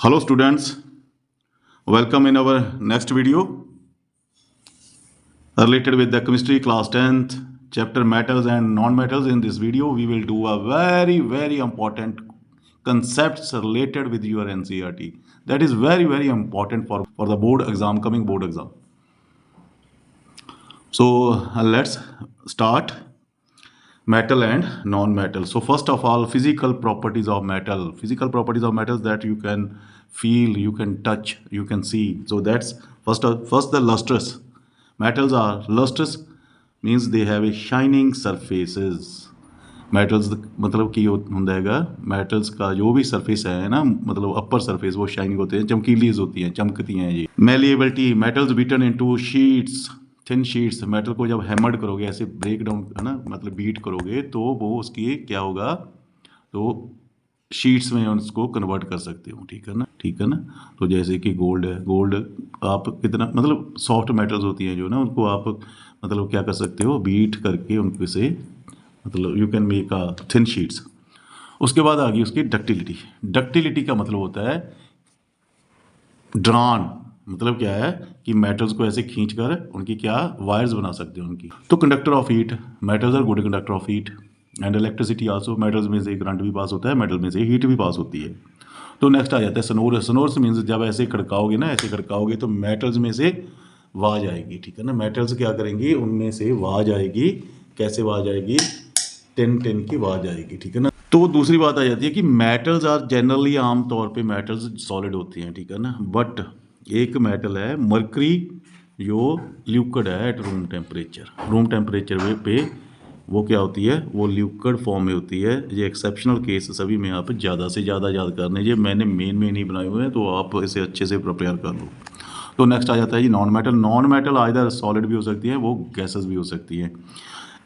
Hello students, welcome in our next video related with the chemistry class 10th chapter metals and non-metals. In this video we will do a very important concepts related with your NCERT. That is very important for the board exam, coming board exam. So let's start metal and non-metal. So first of all, physical properties of metal. Physical properties of metals that you can feel, you can touch, you can see. So that's first the lustrous. Metals are lustrous, means they have a shining surfaces. Metals मतलब कि होता है metals का जो भी surface है ना, मतलब अपर सरफेस वो शाइनिंग होते हैं, चमकीलीज होती हैं, चमकती हैं ये. Malleability, metals beaten into sheets, thin sheets. Metal को जब हैमर्ड करोगे, ऐसे ब्रेक डाउन है ना, मतलब बीट करोगे तो वो उसकी क्या होगा, तो शीट्स में उसको कन्वर्ट कर सकते हो. ठीक है ना. तो जैसे कि गोल्ड है, गोल्ड आप कितना मतलब सॉफ्ट मेटल्स होती हैं जो ना, उनको आप मतलब क्या कर सकते हो, बीट करके उनको से मतलब you can make a thin sheets. उसके बाद आ गई उसकी डक्टिलिटी. डक्टिलिटी का मतलब होता है ड्रॉन, मतलब क्या है कि मेटल्स को ऐसे खींचकर उनकी क्या वायर्स बना सकते हैं उनकी. तो conductor of heat, metals are good conductor of heat and electricity also. Metals में से करंट भी पास होता है, मेटल में से हीट भी पास होती है. तो नेक्स्ट आ जाता है सनोर. सनोर्स मीन्स जब ऐसे खड़काओगे ना, ऐसे खड़काओगे तो मेटल्स में से आवाज आएगी. ठीक है ना. मेटल्स क्या करेंगी, उनमें से आवाज आएगी. कैसे आवाज आएगी, टिन की आवाज आएगी. ठीक है ना. तो दूसरी बात आ जाती है कि मेटल्स आर जनरली, आमतौर पे मेटल्स सॉलिड होती हैं. ठीक है ना. बट एक मेटल है मरकरी, जो लिक्विड है eight room temperature. Room temperature पे वो क्या होती है, वो लिक्विड फॉर्म में होती है. ये एक्सेप्शनल केस सभी में आप ज़्यादा से ज़्यादा याद करने, ये मैंने मेन ही बनाए हुए हैं, तो आप इसे अच्छे से प्रिपेयर कर लो. तो नेक्स्ट आ जाता है जी non metal. Non metal either solid भी हो सकती है, वो गैसेस भी हो सकती हैं.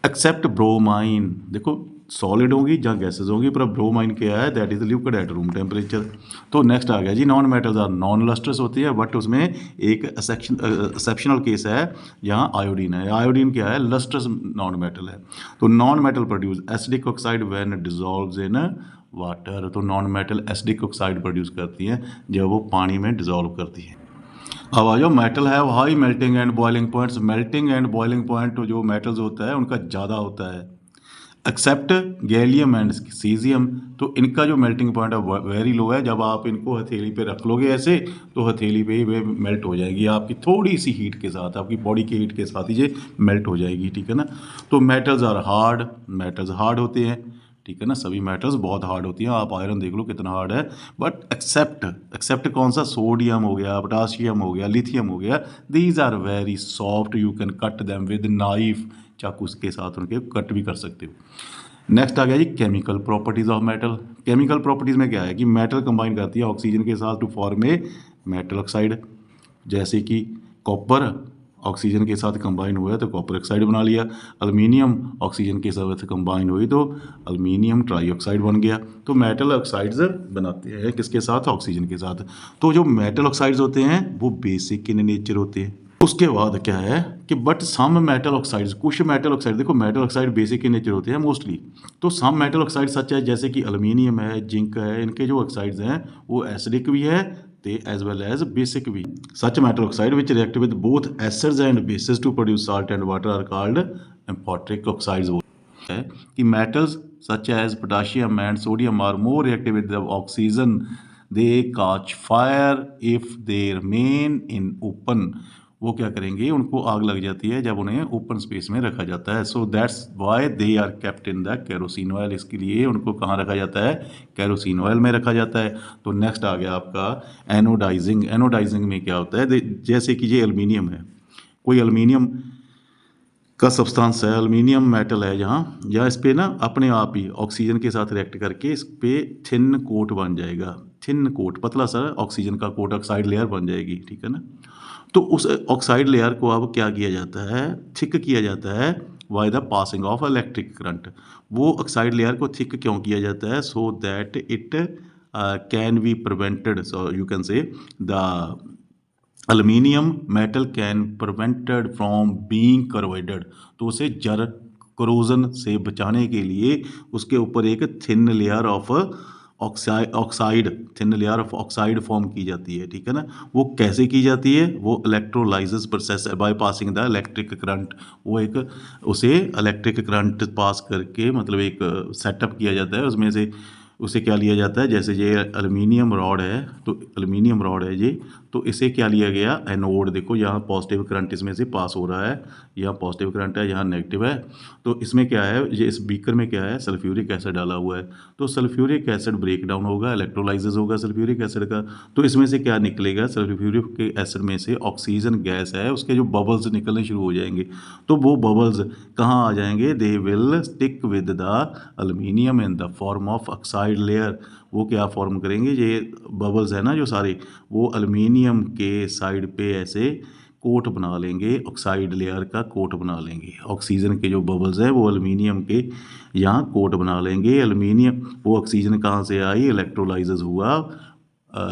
Accept bromine. देखो सॉलिड होंगी या गैसेज होंगी, पर ब्रोमाइन क्या है, that is liquid at room temperature. तो नेक्स्ट आ गया जी non metals are non lustrous होती है, बट उसमें एक एक्सेप्शनल केस है, यहाँ आयोडीन है. आयोडीन क्या है, लस्ट्रस नॉन मेटल है. तो non metal produce acidic oxide when dissolves in water. तो non metal acidic oxide produce करती है जब वो पानी में डिजॉल्व करती है. अब आ जाओ, मेटल है high melting and boiling points. Melting and boiling point जो मेटल्स होता है उनका ज़्यादा होता है, एक्सेप्ट गैलियम एंड सीजियम. तो इनका जो मेल्टिंग पॉइंट है वेरी लो है. जब आप इनको हथेली पे रख लोगे ऐसे, तो हथेली पे वे मेल्ट हो जाएगी आपकी थोड़ी सी हीट के साथ, आपकी बॉडी की हीट के साथ ही ये मेल्ट हो जाएगी. ठीक है ना. तो metals are hard, metals hard होते हैं. ठीक है ना. सभी मेटल्स बहुत हार्ड होती हैं. आप आयरन देख लो कितना हार्ड है. बट एक्सेप्ट कौन सा, सोडियम हो गया, पोटाशियम हो गया, लिथियम हो गया. These are very soft, you can cut them with knife. चाकू के साथ उनके कट भी कर सकते हो. नेक्स्ट आ गया जी chemical properties of metal. Chemical properties में क्या है कि मेटल कंबाइन करती है ऑक्सीजन के साथ to form a metal oxide. जैसे कि कॉपर ऑक्सीजन के साथ कंबाइन हुआ है तो कॉपर ऑक्साइड बना लिया. एल्युमिनियम ऑक्सीजन के साथ कंबाइन हुई तो एल्युमिनियम ट्राईऑक्साइड बन गया. तो मेटल ऑक्साइड्स बनाते हैं किसके साथ, ऑक्सीजन के साथ. तो जो मेटल ऑक्साइड्स होते हैं वो बेसिक इन नेचर होते हैं. उसके बाद क्या है कि बट सम मेटल ऑक्साइड्स, कुछ मेटल ऑक्साइड, देखो metal oxide basic in nature होते हैं मोस्टली. तो सम मेटल ऑक्साइड सच है, जैसे कि एल्युमिनियम है, जिंक है, इनके जो ऑक्साइड्स हैं वो एसिडिक भी है as well as basic भी. Such metal oxide which react with both acids and bases to produce salt and water are called amphoteric oxides. है कि metals such as potassium and sodium are more reactive with the oxygen. They catch fire if they remain in open. वो क्या करेंगे, उनको आग लग जाती है जब उन्हें ओपन स्पेस में रखा जाता है. So that's why they are kept in the kerosene oil. इसके लिए उनको कहाँ रखा जाता है, केरोसिन ऑयल में रखा जाता है. तो नेक्स्ट आ गया आपका एनोडाइजिंग. एनोडाइजिंग में क्या होता है, जैसे कि ये एल्युमिनियम है, कोई एल्युमिनियम का सब्सटेंस है, एल्युमिनियम मेटल है जहाँ, या इस पर ना अपने आप ही ऑक्सीजन के साथ रिएक्ट करके इस पर थिन कोट बन जाएगा. थिन कोट, पतला सा ऑक्सीजन का कोट, ऑक्साइड लेयर बन जाएगी. ठीक है ना. तो उस ऑक्साइड लेयर को अब क्या किया जाता है, थिक किया जाता है by the passing of electric current. वो ऑक्साइड लेयर को थिक क्यों किया जाता है, so that it can be prevented. So you can say the aluminium metal can prevented from being corroded. तो उसे करोजन से बचाने के लिए उसके ऊपर एक thin layer of oxide thin layer of oxide form की जाती है, ठीक है ना। वो कैसे की जाती है, वो electrolysis process by passing the electric current. वो एक उसे इलेक्ट्रिक करंट पास करके मतलब एक सेटअप किया जाता है, उसमें से उसे क्या लिया जाता है, जैसे ये एल्युमिनियम रॉड है, तो एल्युमिनियम रॉड है ये, तो इसे क्या लिया गया, एनोड। देखो यहाँ पॉजिटिव करंट इसमें से पास हो रहा है, यहाँ पॉजिटिव करंट है, यहाँ नेगेटिव है। तो इसमें क्या है, ये इस बीकर में क्या है, सल्फ्यूरिक एसिड डाला हुआ है। तो सल्फ्यूरिक एसिड ब्रेक डाउन होगा, इलेक्ट्रोलाइसिस होगा सल्फ्यूरिक एसिड का। तो इसमें से क्या निकलेगा, सल्फ्यूरिक एसिड में से ऑक्सीजन गैस है, उसके जो बबल्स निकलने शुरू हो जाएंगे। तो वो बबल्स कहाँ आ जाएंगे, they will stick with the aluminium in the form of oxide layer. वो क्या फॉर्म करेंगे, ये बबल्स है ना जो सारे, वो एल्युमिनियम के साइड पे ऐसे कोट बना लेंगे, ऑक्साइड लेयर का कोट बना लेंगे। ऑक्सीजन के जो बबल्स हैं वो एल्युमिनियम के यहाँ कोट बना लेंगे। एल्युमिनियम, वो ऑक्सीजन कहाँ से आई, इलेक्ट्रोलाइसिस हुआ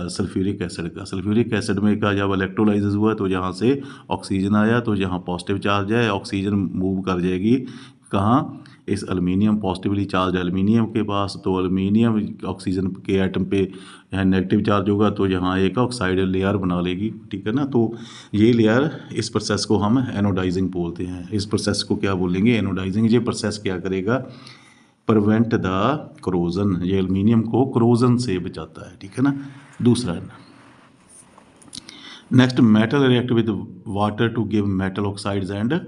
सल्फ्यूरिक एसिड का। सल्फ्यूरिक एसिड में का जब इलेक्ट्रोलाइसिस हुआ तो यहाँ से ऑक्सीजन आया, तो यहाँ पॉजिटिव चार्ज है, ऑक्सीजन मूव कर जाएगी कहाँ, इस एल्युमिनियम पॉजिटिवली चार्ज एल्युमिनियम के पास, तो एल्युमिनियम ऑक्सीजन के एटम पे यहाँ नेगेटिव चार्ज होगा, तो यहाँ एक ऑक्साइड लेयर बना लेगी, ठीक है ना। तो ये लेयर, इस प्रोसेस को हम एनोडाइजिंग बोलते हैं। इस प्रोसेस को क्या बोलेंगे, एनोडाइजिंग। ये प्रोसेस क्या करेगा, प्रिवेंट द क्रोजन, ये एल्युमिनियम को क्रोजन से बचाता है, ठीक है ना। दूसरा next, metal react with water to give metal oxides and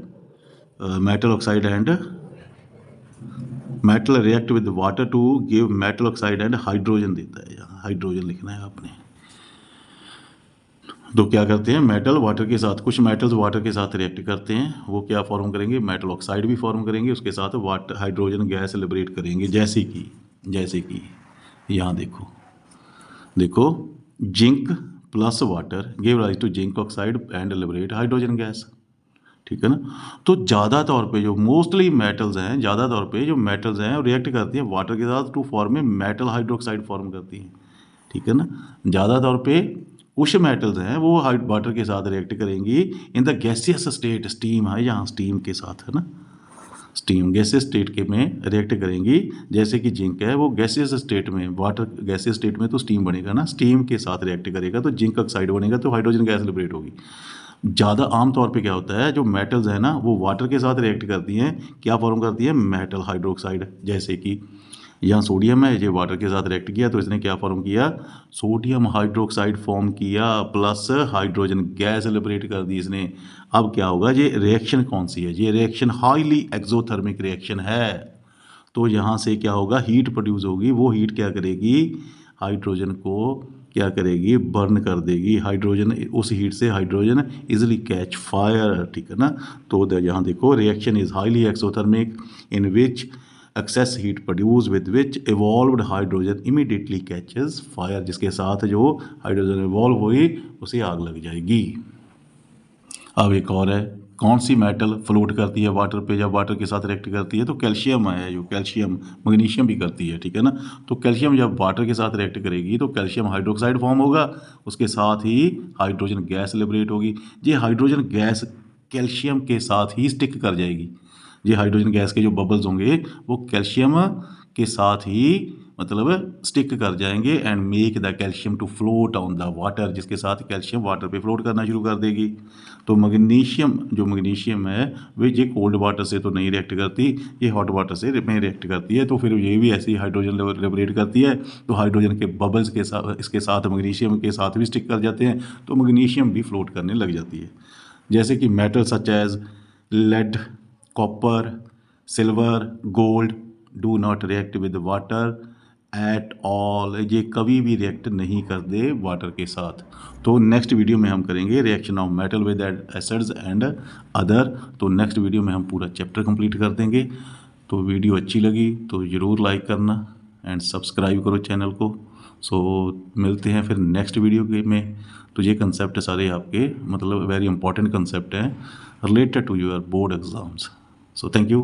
metal react with water to give metal oxide and hydrogen देता है, यहाँ हाइड्रोजन लिखना है आपने। तो क्या करते हैं, मेटल वाटर के साथ, कुछ मेटल्स वाटर के साथ रिएक्ट करते हैं, वो क्या फॉर्म करेंगे, मेटल ऑक्साइड भी फॉर्म करेंगे, उसके साथ वाटर हाइड्रोजन गैस लिबरेट करेंगे। जैसे कि यहाँ देखो zinc plus water give rise to zinc oxide and liberate hydrogen gas, ठीक है ना। तो ज़्यादा तौर पे जो मोस्टली मेटल्स हैं, ज़्यादा तौर पे जो मेटल्स हैं वो रिएक्ट करती हैं वाटर के साथ टू फॉर्म में मेटल हाइड्रोक्साइड फॉर्म करती हैं, ठीक है ना। ज़्यादा तौर पे कुछ मेटल्स हैं वो वाटर के साथ रिएक्ट करेंगी in the gaseous state, steam है यहाँ, स्टीम के साथ है ना, स्टीम गैसियस स्टेट के में रिएक्ट करेंगी। जैसे कि जिंक है वो गैसियस स्टेट में, वाटर गैसियस स्टेट में तो स्टीम बनेगा ना, स्टीम के साथ रिएक्ट करेगा तो जिंक ऑक्साइड बनेगा, तो हाइड्रोजन गैस लिबरेट होगी। ज़्यादा आम तौर पे क्या होता है, जो मेटल्स है ना वो वाटर के साथ रिएक्ट करती हैं, क्या फॉर्म करती है, मेटल हाइड्रोक्साइड। जैसे कि यहाँ सोडियम है, ये वाटर के साथ रिएक्ट किया तो इसने क्या फॉर्म किया, सोडियम हाइड्रोक्साइड फॉर्म किया, प्लस हाइड्रोजन गैस लिबरेट कर दी इसने। अब क्या होगा, ये रिएक्शन कौन सी है, ये रिएक्शन हाईली एक्सोथर्मिक रिएक्शन है। तो यहाँ से क्या होगा, हीट प्रोड्यूस होगी, वो हीट क्या करेगी, हाइड्रोजन को क्या करेगी, बर्न कर देगी। हाइड्रोजन, उस हीट से हाइड्रोजन इजिली कैच फायर, ठीक है ना। तो यहाँ देखो, reaction is highly exothermic in which excess heat produce with which evolved hydrogen immediately catches fire, जिसके साथ जो हाइड्रोजन इवॉल्व हुई उसे आग लग जाएगी। अब एक और है, कौन सी मेटल फ्लोट करती है वाटर पे जब वाटर के साथ रिएक्ट करती है, तो कैल्शियम है, जो कैल्शियम मैग्नीशियम भी करती है, ठीक है ना। तो कैल्शियम जब वाटर के साथ रिएक्ट करेगी तो कैल्शियम हाइड्रोक्साइड फॉर्म होगा, उसके साथ ही हाइड्रोजन गैस लिबरेट होगी। ये हाइड्रोजन गैस कैल्शियम के साथ ही स्टिक कर जाएगी। ये हाइड्रोजन गैस के जो बबल्स होंगे वो कैल्शियम के साथ ही मतलब स्टिक कर जाएंगे and make the calcium to float on the water, जिसके साथ कैल्शियम वाटर पे फ्लोट करना शुरू कर देगी। तो मैग्नीशियम, जो मैग्नीशियम है वो ये कोल्ड वाटर से तो नहीं रिएक्ट करती, ये हॉट वाटर से में रिएक्ट करती है। तो फिर ये भी ऐसी हाइड्रोजन लिबरेट करती है, तो हाइड्रोजन के बबल्स के साथ, इसके साथ मैग्नीशियम के साथ भी स्टिक कर जाते हैं, तो मैग्नीशियम भी फ्लोट करने लग जाती है। जैसे कि metal such as lead, copper, silver, gold do not react with water at all, ये कभी भी रिएक्ट नहीं करते वाटर के साथ। तो नेक्स्ट वीडियो में हम करेंगे reaction of metal with acids and other. तो नेक्स्ट वीडियो में हम पूरा चैप्टर कंप्लीट कर देंगे। तो वीडियो अच्छी लगी तो ज़रूर लाइक करना एंड सब्सक्राइब करो चैनल को। सो मिलते हैं फिर नेक्स्ट वीडियो के में। तो ये कंसेप्ट सारे आपके मतलब वेरी इंपॉर्टेंट कंसेप्ट हैं related to your board exams. So thank you.